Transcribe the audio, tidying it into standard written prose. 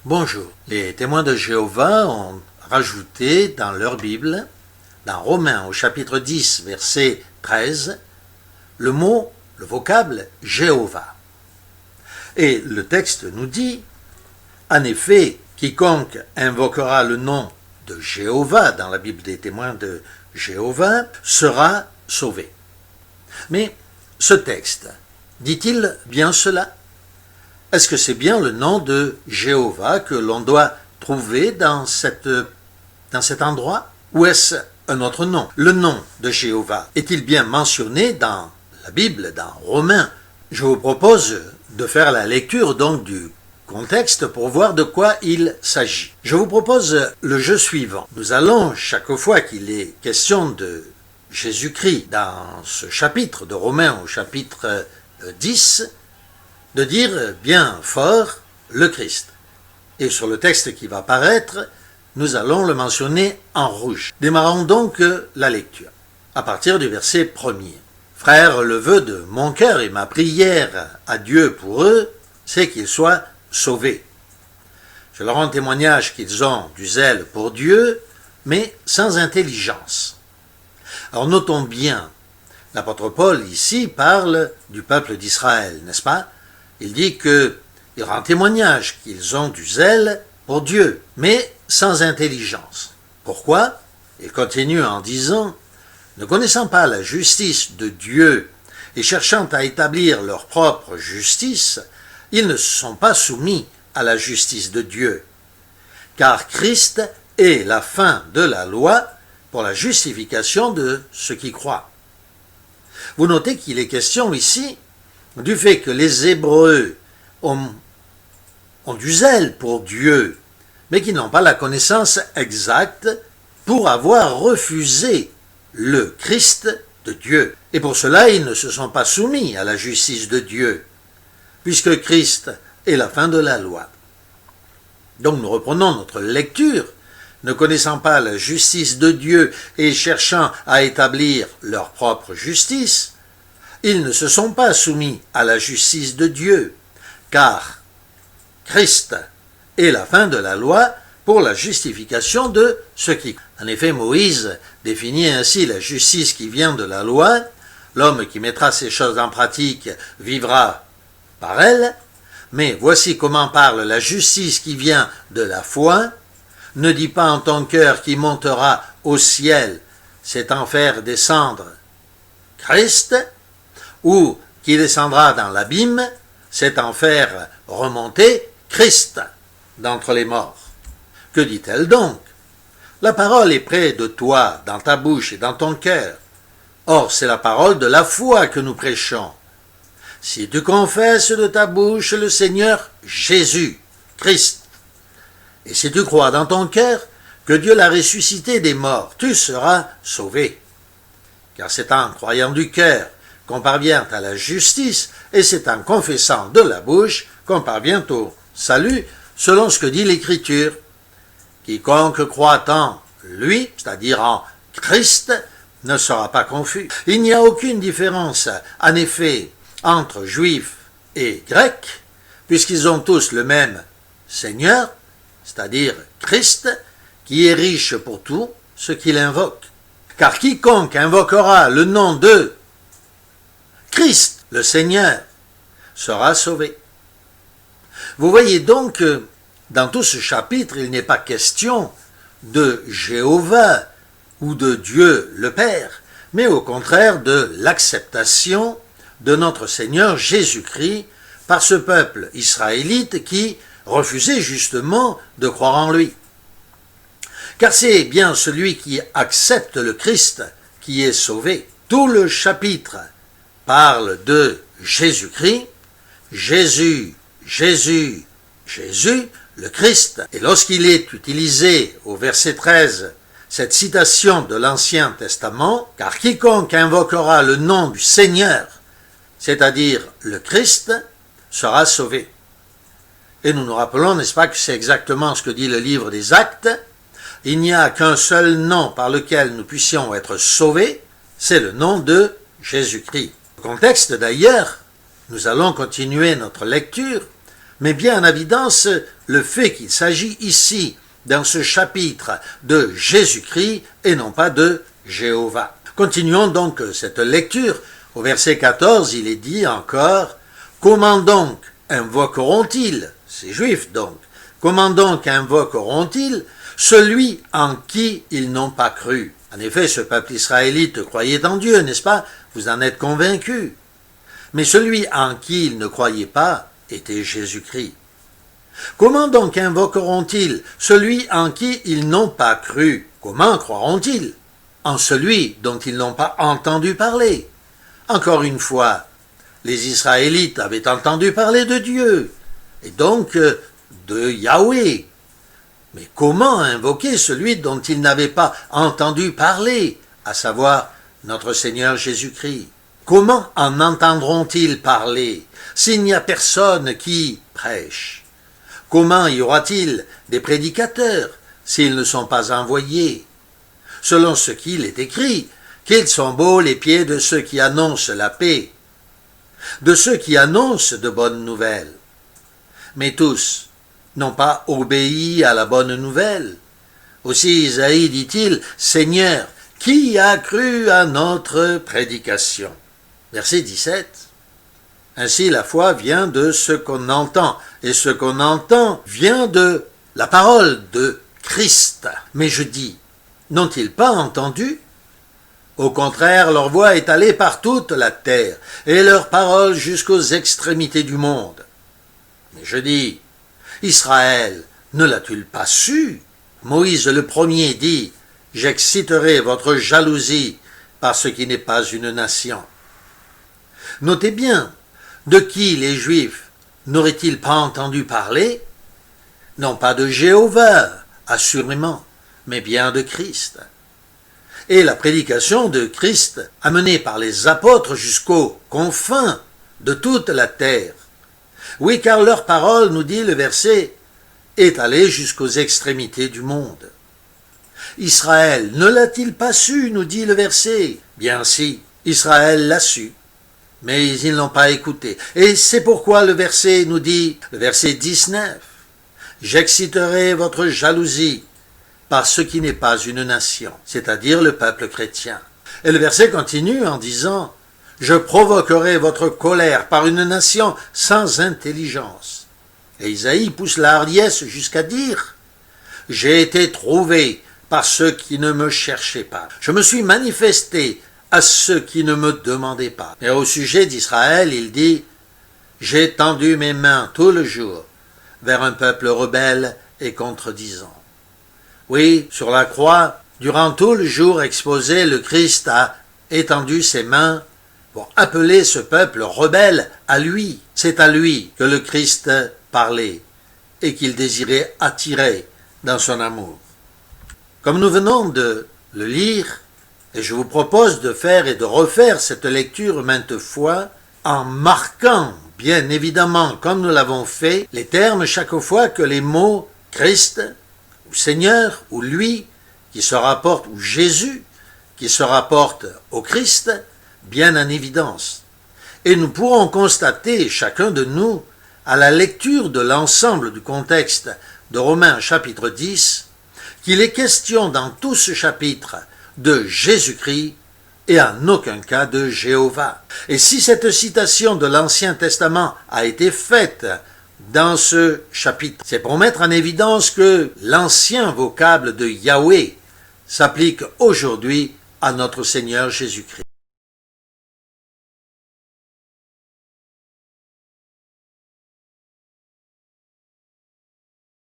Bonjour. Les témoins de Jéhovah ont rajouté dans leur Bible, dans Romains au chapitre 10, verset 13, le vocable Jéhovah. Et le texte nous dit, en effet, quiconque invoquera le nom de Jéhovah dans la Bible des témoins de Jéhovah sera sauvé. Mais ce texte, dit-il bien cela? Est-ce que c'est bien le nom de Jéhovah que l'on doit trouver dans cet endroit? Ou est-ce un autre nom? Le nom de Jéhovah est-il bien mentionné dans la Bible, dans Romains? Je vous propose de faire la lecture donc du contexte pour voir de quoi il s'agit. Je vous propose le jeu suivant. Nous allons, chaque fois qu'il est question de Jésus-Christ dans ce chapitre de Romains au chapitre 10, de dire bien fort le Christ. Et sur le texte qui va paraître, nous allons le mentionner en rouge. Démarrons donc la lecture, à partir du verset 1er. Frères, le vœu de mon cœur et ma prière à Dieu pour eux, c'est qu'ils soient sauvés. Je leur rends témoignage qu'ils ont du zèle pour Dieu, mais sans intelligence. Alors notons bien, l'apôtre Paul ici parle du peuple d'Israël, n'est-ce pas? Il dit qu'il rend témoignage qu'ils ont du zèle pour Dieu, mais sans intelligence. Pourquoi? Il continue en disant, ne connaissant pas la justice de Dieu et cherchant à établir leur propre justice, ils ne se sont pas soumis à la justice de Dieu. Car Christ est la fin de la loi pour la justification de ceux qui croient. Vous notez qu'il est question ici du fait que les Hébreux ont du zèle pour Dieu, mais qui n'ont pas la connaissance exacte pour avoir refusé le Christ de Dieu. Et pour cela, ils ne se sont pas soumis à la justice de Dieu, puisque Christ est la fin de la loi. Donc nous reprenons notre lecture. Ne connaissant pas la justice de Dieu et cherchant à établir leur propre justice, ils ne se sont pas soumis à la justice de Dieu, car Christ est la fin de la loi pour la justification de ceux qui... En effet, Moïse définit ainsi la justice qui vient de la loi. L'homme qui mettra ces choses en pratique vivra par elle. Mais voici comment parle la justice qui vient de la foi. Ne dis pas en ton cœur qui montera au ciel, c'est en faire descendre Christ, ou qui descendra dans l'abîme, c'est en faire remonter Christ d'entre les morts. Que dit-elle donc? La parole est près de toi, dans ta bouche et dans ton cœur. Or, c'est la parole de la foi que nous prêchons. Si tu confesses de ta bouche le Seigneur Jésus, Christ, et si tu crois dans ton cœur que Dieu l'a ressuscité des morts, tu seras sauvé. Car c'est en croyant du cœur qu'on parvient à la justice, et c'est en confessant de la bouche qu'on parvient au salut, selon ce que dit l'Écriture. Quiconque croit en lui, c'est-à-dire en Christ, ne sera pas confus. Il n'y a aucune différence, en effet, entre juifs et grecs, puisqu'ils ont tous le même Seigneur, c'est-à-dire Christ, qui est riche pour tout ce qu'il invoque. Car quiconque invoquera le nom de Christ, le Seigneur, sera sauvé. Vous voyez donc que dans tout ce chapitre, il n'est pas question de Jéhovah ou de Dieu le Père, mais au contraire de l'acceptation de notre Seigneur Jésus-Christ par ce peuple israélite qui refusait justement de croire en lui. Car c'est bien celui qui accepte le Christ qui est sauvé. Tout le chapitre parle de Jésus-Christ, Jésus, Jésus, Jésus, le Christ. Et lorsqu'il est utilisé au verset 13, cette citation de l'Ancien Testament, car quiconque invoquera le nom du Seigneur, c'est-à-dire le Christ, sera sauvé. Et nous nous rappelons, n'est-ce pas, que c'est exactement ce que dit le livre des Actes. Il n'y a qu'un seul nom par lequel nous puissions être sauvés, c'est le nom de Jésus-Christ. Au contexte d'ailleurs, nous allons continuer notre lecture met bien en évidence le fait qu'il s'agit ici, dans ce chapitre, de Jésus-Christ et non pas de Jéhovah. Continuons donc cette lecture. Au verset 14, il est dit encore « Comment donc invoqueront-ils » ces Juifs donc. Comment donc invoqueront-ils celui en qui ils n'ont pas cru? En effet, ce peuple israélite croyait en Dieu, n'est-ce pas? Vous en êtes convaincus. Mais celui en qui ils ne croyaient pas était Jésus-Christ. Comment donc invoqueront-ils celui en qui ils n'ont pas cru? Comment croiront-ils? En celui dont ils n'ont pas entendu parler. Encore une fois, les Israélites avaient entendu parler de Dieu, et donc de Yahweh. Mais comment invoquer celui dont ils n'avaient pas entendu parler, à savoir notre Seigneur Jésus-Christ? Comment en entendront-ils parler s'il n'y a personne qui prêche? Comment y aura-t-il des prédicateurs s'ils ne sont pas envoyés? Selon ce qu'il est écrit, qu'ils sont beaux les pieds de ceux qui annoncent la paix, de ceux qui annoncent de bonnes nouvelles. Mais tous n'ont pas obéi à la bonne nouvelle. Aussi Isaïe dit-il, « Seigneur, qui a cru à notre prédication ?» Verset 17. Ainsi la foi vient de ce qu'on entend, et ce qu'on entend vient de la parole de Christ. Mais je dis, n'ont-ils pas entendu? Au contraire, leur voix est allée par toute la terre, et leur parole jusqu'aux extrémités du monde. Mais je dis, Israël, ne l'a-t-il pas su? Moïse le premier dit, « J'exciterai votre jalousie par ce qui n'est pas une nation. » Notez bien, de qui les Juifs n'auraient-ils pas entendu parler? Non pas de Jéhovah, assurément, mais bien de Christ. Et la prédication de Christ, amenée par les apôtres jusqu'aux confins de toute la terre. Oui, car leur parole, nous dit le verset, est allée jusqu'aux extrémités du monde. Israël ne l'a-t-il pas su, nous dit le verset? Bien si, Israël l'a su, mais ils n'ont pas écouté. Et c'est pourquoi le verset nous dit, le verset 19, « J'exciterai votre jalousie par ce qui n'est pas une nation, c'est-à-dire le peuple chrétien. » Et le verset continue en disant, « Je provoquerai votre colère par une nation sans intelligence. » Et Isaïe pousse la hardiesse jusqu'à dire, « J'ai été trouvé par ceux qui ne me cherchaient pas. Je me suis manifesté à ceux qui ne me demandaient pas. » Et au sujet d'Israël, il dit, « J'ai tendu mes mains tout le jour vers un peuple rebelle et contredisant. » Oui, sur la croix, durant tout le jour exposé, le Christ a étendu ses mains pour appeler ce peuple rebelle à lui. C'est à lui que le Christ parlait et qu'il désirait attirer dans son amour. Comme nous venons de le lire, et je vous propose de faire et de refaire cette lecture maintes fois, en marquant, bien évidemment, comme nous l'avons fait, les termes chaque fois que les mots Christ, ou Seigneur, ou lui, qui se rapportent, ou Jésus, qui se rapporte au Christ, bien en évidence. Et nous pourrons constater, chacun de nous, à la lecture de l'ensemble du contexte de Romains chapitre 10, qu'il est question dans tout ce chapitre de Jésus-Christ et en aucun cas de Jéhovah. Et si cette citation de l'Ancien Testament a été faite dans ce chapitre, c'est pour mettre en évidence que l'ancien vocable de Yahweh s'applique aujourd'hui à notre Seigneur Jésus-Christ.